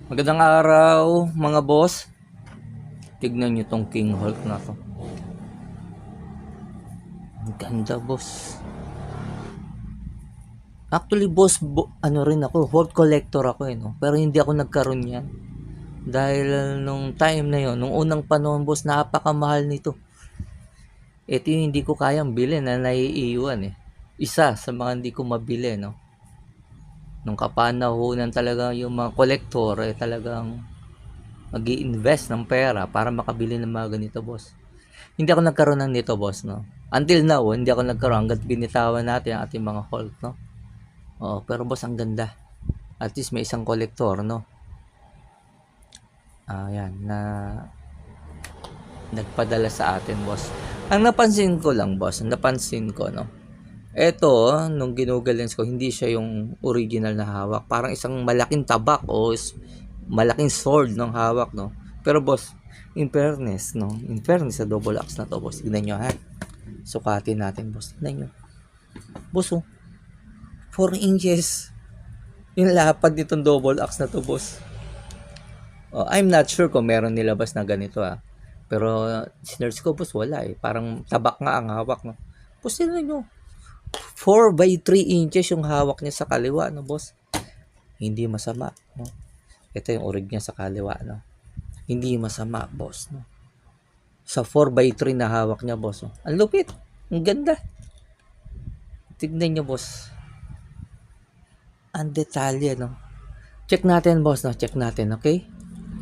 Magandang araw mga boss. Tignan nyo tong King Hulk na to. Ang ganda boss. Actually boss, ano rin ako, Hulk collector ako no. Pero hindi ako nagkaroon yan. Dahil nung time na yon, nung unang panahon boss, napakamahal nito. Ito yung hindi ko kayang bilhin na naiiwan eh. Isa sa mga hindi ko mabili no. Nung kapanahonan talaga yung mga collector eh talagang mag-i-invest ng pera para makabili ng mga ganito boss. Hindi ako nagkaroon ng nito boss no. Until now, hindi ako nagkaroon hanggat binitawan natin ang ating mga Hulk no. Oh, pero boss ang ganda. At least may isang collector no. Ayan na nagpadala sa atin boss. Ang napansin ko lang boss, no. Eto, nung Google Lens ko, hindi siya yung original na hawak. Parang isang malaking tabak o malaking sword ng hawak, no? Pero boss, in fairness sa double axe na to, boss. Tignan nyo, ha? Sukatin natin, boss. Tignan nyo. Boss, 4 inches. Yung lapad nitong double axe na to, boss. Oh, I'm not sure kung meron nilabas na ganito, ha? Pero, sinerge ko, boss, wala, eh. Parang tabak nga ang hawak, no? Boss, tignan nyo. 4 by 3 inches yung hawak niya sa kaliwa, no, boss? Hindi masama, no? Ito yung orig niya sa kaliwa, no? Hindi masama, boss, no? Sa 4 by 3 na hawak niya, boss, no? Ang lupit. Ang ganda. Tignan niyo, boss. Ang detalye, no? Check natin, boss, no? Check natin, okay?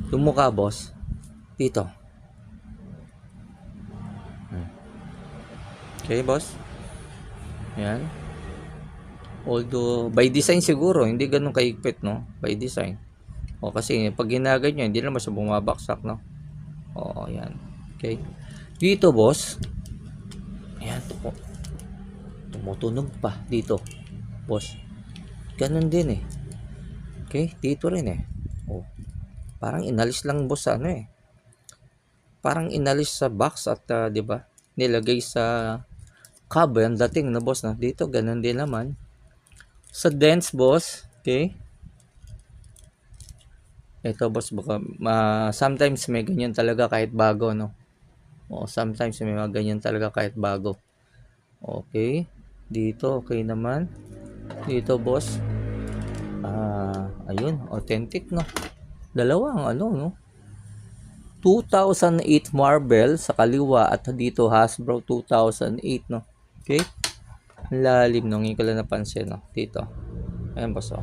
Yung mukha, boss. Dito. Okay, boss? Yan. Although, by design siguro, hindi ganun kaigpit, no? By design. O, kasi pag ginagay nyo, hindi naman siya bumabaksak, no? O, yan. Okay. Dito, boss. Ayan, tumutunog pa dito. Boss. Ganun din, eh. Okay, dito rin, eh. O, parang inalis lang, boss, sa ano, eh. Parang inalis sa box at, di ba, nilagay sa cab, ang dating na, boss, na. Dito, ganun din naman. Sa dents, boss. Okay. Ito, boss, baka sometimes may ganyan talaga kahit bago, no? O, sometimes may mga ganyan talaga kahit bago. Okay. Dito, okay naman. Dito, boss. Ayun, authentic, no? Dalawang, ano, no? 2008 Marvel sa kaliwa at dito Hasbro 2008, no? Okay. Ang lalim, no? Ngayon ko lang napansin, no? Dito. Ayan, boss, oh.